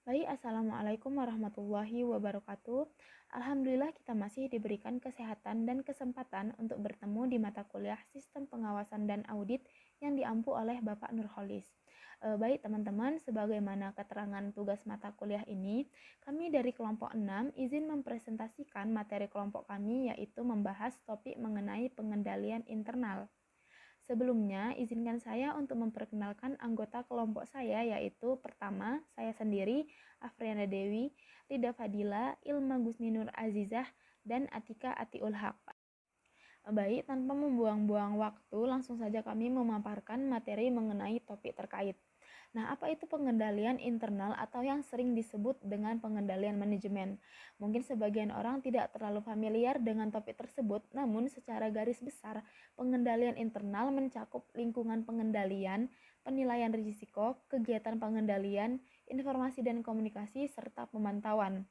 Baik, Assalamualaikum warahmatullahi wabarakatuh. Alhamdulillah kita masih diberikan kesehatan dan kesempatan untuk bertemu di mata kuliah Sistem Pengawasan dan Audit yang diampu oleh Bapak Nurholis. Baik teman-teman, sebagaimana keterangan tugas mata kuliah ini, kami dari kelompok 6 izin mempresentasikan materi kelompok kami yaitu membahas topik mengenai pengendalian internal. Sebelumnya, izinkan saya untuk memperkenalkan anggota kelompok saya, yaitu pertama, saya sendiri, Afriana Dewi, Rida Fadila, Ilma Gusni Nur Azizah, dan Atika Atiul Haq. Baik, tanpa membuang-buang waktu, langsung saja kami memaparkan materi mengenai topik terkait. Nah, apa itu pengendalian internal atau yang sering disebut dengan pengendalian manajemen? Mungkin sebagian orang tidak terlalu familiar dengan topik tersebut, namun secara garis besar, pengendalian internal mencakup lingkungan pengendalian, penilaian risiko, kegiatan pengendalian, informasi dan komunikasi, serta pemantauan.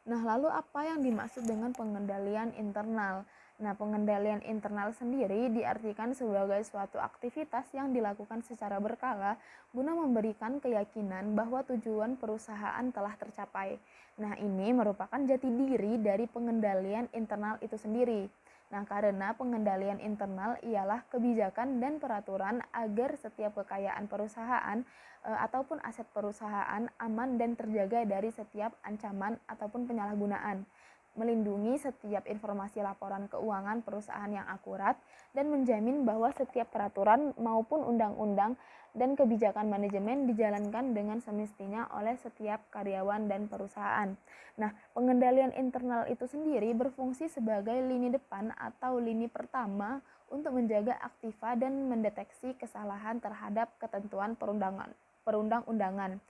Nah, lalu apa yang dimaksud dengan pengendalian internal? Nah, pengendalian internal sendiri diartikan sebagai suatu aktivitas yang dilakukan secara berkala guna memberikan keyakinan bahwa tujuan perusahaan telah tercapai. Nah, ini merupakan jati diri dari pengendalian internal itu sendiri. Nah, karena pengendalian internal ialah kebijakan dan peraturan agar setiap kekayaan perusahaan ataupun aset perusahaan aman dan terjaga dari setiap ancaman ataupun penyalahgunaan, melindungi setiap informasi laporan keuangan perusahaan yang akurat, dan menjamin bahwa setiap peraturan maupun undang-undang dan kebijakan manajemen dijalankan dengan semestinya oleh setiap karyawan dan perusahaan. Nah, pengendalian internal itu sendiri berfungsi sebagai lini depan atau lini pertama untuk menjaga aktiva dan mendeteksi kesalahan terhadap ketentuan perundang-undangan.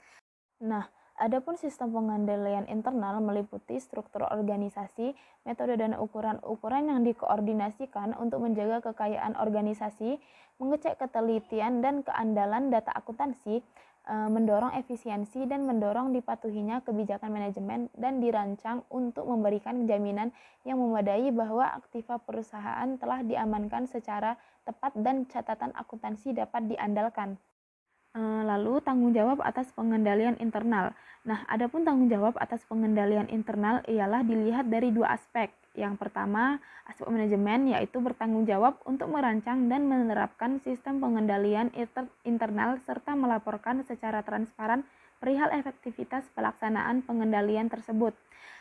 Nah, adapun sistem pengendalian internal meliputi struktur organisasi, metode dan ukuran-ukuran yang dikoordinasikan untuk menjaga kekayaan organisasi, mengecek ketelitian dan keandalan data akuntansi, mendorong efisiensi dan mendorong dipatuhinya kebijakan manajemen, dan dirancang untuk memberikan jaminan yang memadai bahwa aktiva perusahaan telah diamankan secara tepat dan catatan akuntansi dapat diandalkan. Lalu tanggung jawab atas pengendalian internal. Nah, adapun tanggung jawab atas pengendalian internal ialah dilihat dari dua aspek. Yang pertama, aspek manajemen, yaitu bertanggung jawab untuk merancang dan menerapkan sistem pengendalian internal serta melaporkan secara transparan perihal efektivitas pelaksanaan pengendalian tersebut.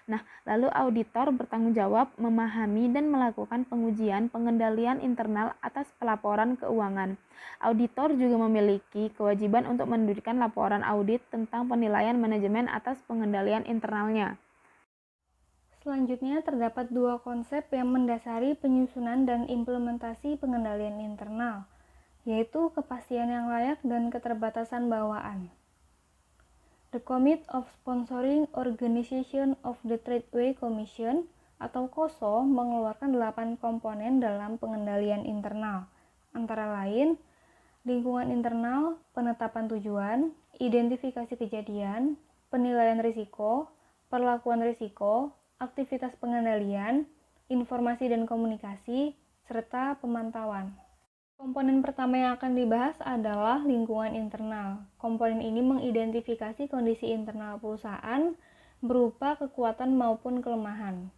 Nah, lalu auditor bertanggung jawab memahami dan melakukan pengujian pengendalian internal atas pelaporan keuangan. Auditor juga memiliki kewajiban untuk menerbitkan laporan audit tentang penilaian manajemen atas pengendalian internalnya. Selanjutnya, terdapat dua konsep yang mendasari penyusunan dan implementasi pengendalian internal, yaitu kepastian yang layak dan keterbatasan bawaan. The Committee of Sponsoring Organization of the Tradeway Commission atau KOSO mengeluarkan 8 komponen dalam pengendalian internal, antara lain lingkungan internal, penetapan tujuan, identifikasi kejadian, penilaian risiko, perlakuan risiko, aktivitas pengendalian, informasi dan komunikasi, serta pemantauan. Komponen pertama yang akan dibahas adalah lingkungan internal. Komponen ini mengidentifikasi kondisi internal perusahaan berupa kekuatan maupun kelemahan.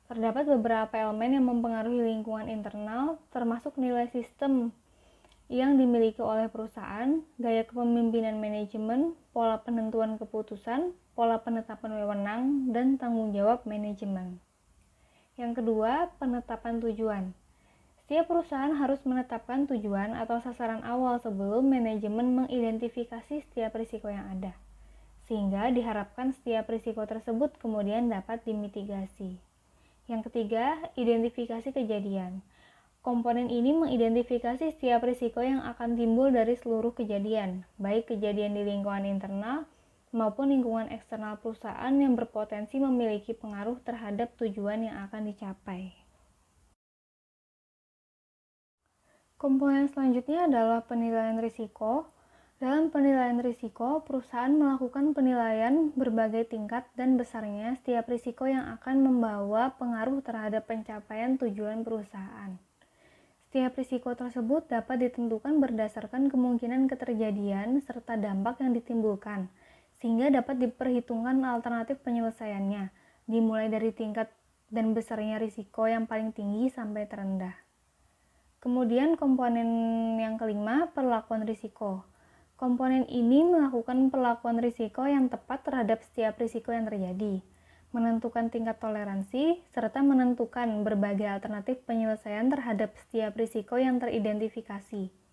Terdapat beberapa elemen yang mempengaruhi lingkungan internal, termasuk nilai sistem yang dimiliki oleh perusahaan, gaya kepemimpinan manajemen, pola penentuan keputusan, pola penetapan wewenang, dan tanggung jawab manajemen. Yang kedua, penetapan tujuan. Setiap perusahaan harus menetapkan tujuan atau sasaran awal sebelum manajemen mengidentifikasi setiap risiko yang ada, sehingga diharapkan setiap risiko tersebut kemudian dapat dimitigasi. Yang ketiga, identifikasi kejadian. Komponen ini mengidentifikasi setiap risiko yang akan timbul dari seluruh kejadian, baik kejadian di lingkungan internal maupun lingkungan eksternal perusahaan yang berpotensi memiliki pengaruh terhadap tujuan yang akan dicapai. Komponen selanjutnya adalah penilaian risiko. Dalam penilaian risiko, perusahaan melakukan penilaian berbagai tingkat dan besarnya setiap risiko yang akan membawa pengaruh terhadap pencapaian tujuan perusahaan. Setiap risiko tersebut dapat ditentukan berdasarkan kemungkinan keterjadian serta dampak yang ditimbulkan, sehingga dapat diperhitungkan alternatif penyelesaiannya, dimulai dari tingkat dan besarnya risiko yang paling tinggi sampai terendah. Kemudian komponen yang kelima, perlakuan risiko. Komponen ini melakukan perlakuan risiko yang tepat terhadap setiap risiko yang terjadi, menentukan tingkat toleransi, serta menentukan berbagai alternatif penyelesaian terhadap setiap risiko yang teridentifikasi.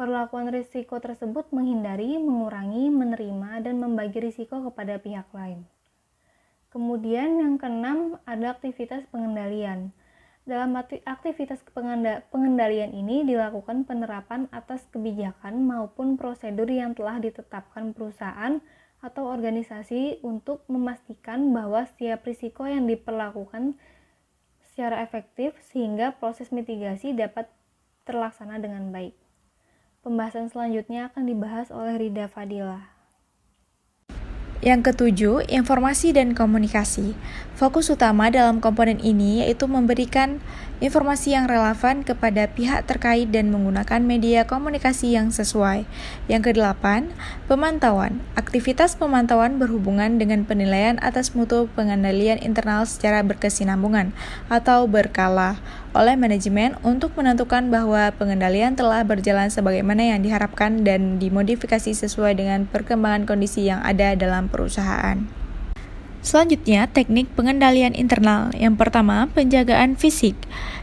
Perlakuan risiko tersebut menghindari, mengurangi, menerima, dan membagi risiko kepada pihak lain. Kemudian yang keenam ada aktivitas pengendalian. Dalam aktivitas pengendalian ini dilakukan penerapan atas kebijakan maupun prosedur yang telah ditetapkan perusahaan atau organisasi untuk memastikan bahwa setiap risiko yang diperlakukan secara efektif sehingga proses mitigasi dapat terlaksana dengan baik. Pembahasan selanjutnya akan dibahas oleh Rida Fadila. Yang ketujuh, informasi dan komunikasi. Fokus utama dalam komponen ini yaitu memberikan informasi yang relevan kepada pihak terkait dan menggunakan media komunikasi yang sesuai. Yang kedelapan, pemantauan. Aktivitas pemantauan berhubungan dengan penilaian atas mutu pengendalian internal secara berkesinambungan atau berkala oleh manajemen untuk menentukan bahwa pengendalian telah berjalan sebagaimana yang diharapkan dan dimodifikasi sesuai dengan perkembangan kondisi yang ada dalam perusahaan. Selanjutnya, teknik pengendalian internal. Yang pertama, penjagaan fisik,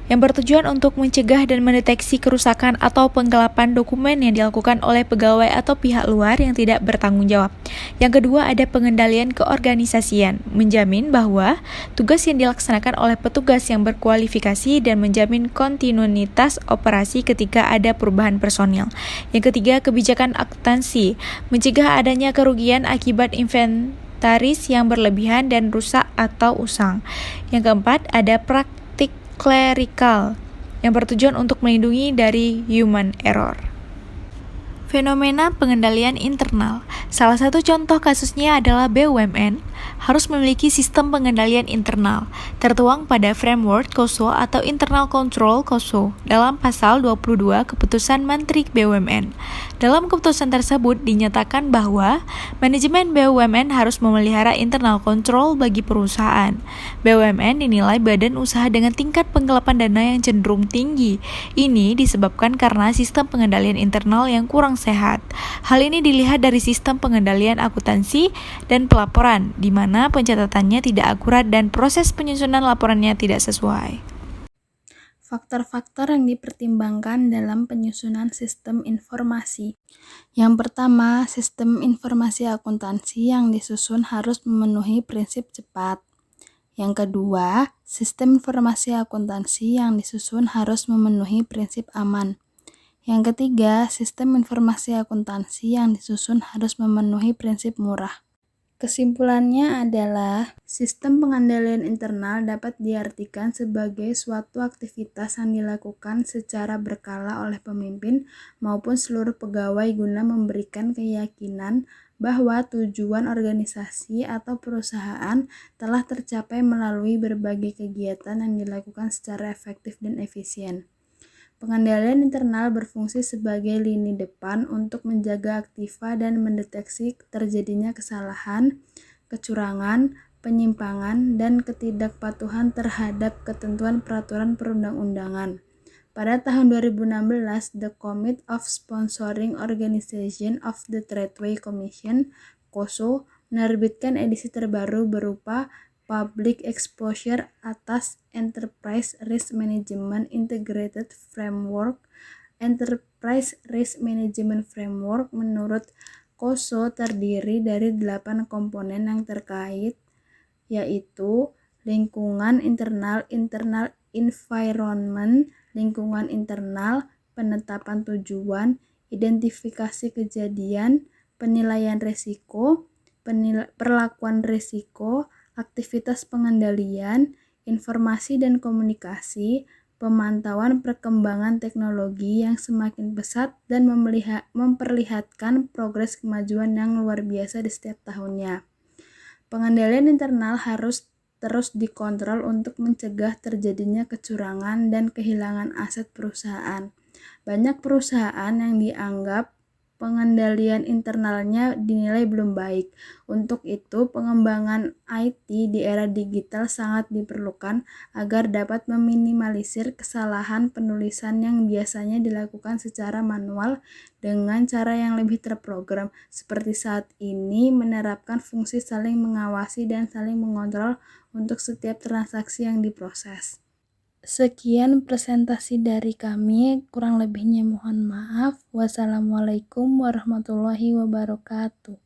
yang bertujuan untuk mencegah dan mendeteksi kerusakan atau penggelapan dokumen yang dilakukan oleh pegawai atau pihak luar yang tidak bertanggung jawab. Yang kedua, ada pengendalian keorganisasian, menjamin bahwa tugas yang dilaksanakan oleh petugas yang berkualifikasi dan menjamin kontinuitas operasi ketika ada perubahan personil. Yang ketiga, kebijakan akuntansi, mencegah adanya kerugian akibat inventaris yang berlebihan dan rusak atau usang. Yang keempat, ada praktik clerical yang bertujuan untuk melindungi dari human error. Fenomena pengendalian internal. Salah satu contoh kasusnya adalah BUMN harus memiliki sistem pengendalian internal, tertuang pada framework KOSO atau Internal Control KOSO dalam pasal 22 Keputusan Menteri BUMN. Dalam keputusan tersebut dinyatakan bahwa manajemen BUMN harus memelihara internal control bagi perusahaan. BUMN dinilai badan usaha dengan tingkat penggelapan dana yang cenderung tinggi. Ini disebabkan karena sistem pengendalian internal yang kurang sehat. Hal ini dilihat dari sistem pengendalian akuntansi dan pelaporan, di mana pencatatannya tidak akurat dan proses penyusunan laporannya tidak sesuai. Faktor-faktor yang dipertimbangkan dalam penyusunan sistem informasi. Yang pertama, sistem informasi akuntansi yang disusun harus memenuhi prinsip cepat. Yang kedua, sistem informasi akuntansi yang disusun harus memenuhi prinsip aman. Yang ketiga, sistem informasi akuntansi yang disusun harus memenuhi prinsip murah. Kesimpulannya adalah, sistem pengendalian internal dapat diartikan sebagai suatu aktivitas yang dilakukan secara berkala oleh pemimpin maupun seluruh pegawai guna memberikan keyakinan bahwa tujuan organisasi atau perusahaan telah tercapai melalui berbagai kegiatan yang dilakukan secara efektif dan efisien. Pengendalian internal berfungsi sebagai lini depan untuk menjaga aktiva dan mendeteksi terjadinya kesalahan, kecurangan, penyimpangan, dan ketidakpatuhan terhadap ketentuan peraturan perundang-undangan. Pada tahun 2016, The Committee of Sponsoring Organization of the Tradeway Commission, KOSO, menerbitkan edisi terbaru berupa Public Exposure atas Enterprise Risk Management Integrated Framework. Enterprise Risk Management Framework menurut KOSO terdiri dari 8 komponen yang terkait, yaitu lingkungan internal, internal environment, lingkungan internal, penetapan tujuan, identifikasi kejadian, penilaian risiko, perlakuan risiko, aktivitas pengendalian, informasi dan komunikasi, pemantauan perkembangan teknologi yang semakin pesat dan memperlihatkan progres kemajuan yang luar biasa di setiap tahunnya. Pengendalian internal harus terus dikontrol untuk mencegah terjadinya kecurangan dan kehilangan aset perusahaan. Banyak perusahaan yang dianggap pengendalian internalnya dinilai belum baik. Untuk itu, pengembangan IT di era digital sangat diperlukan agar dapat meminimalisir kesalahan penulisan yang biasanya dilakukan secara manual dengan cara yang lebih terprogram. Seperti saat ini, menerapkan fungsi saling mengawasi dan saling mengontrol untuk setiap transaksi yang diproses. Sekian presentasi dari kami, kurang lebihnya mohon maaf. Wassalamualaikum warahmatullahi wabarakatuh.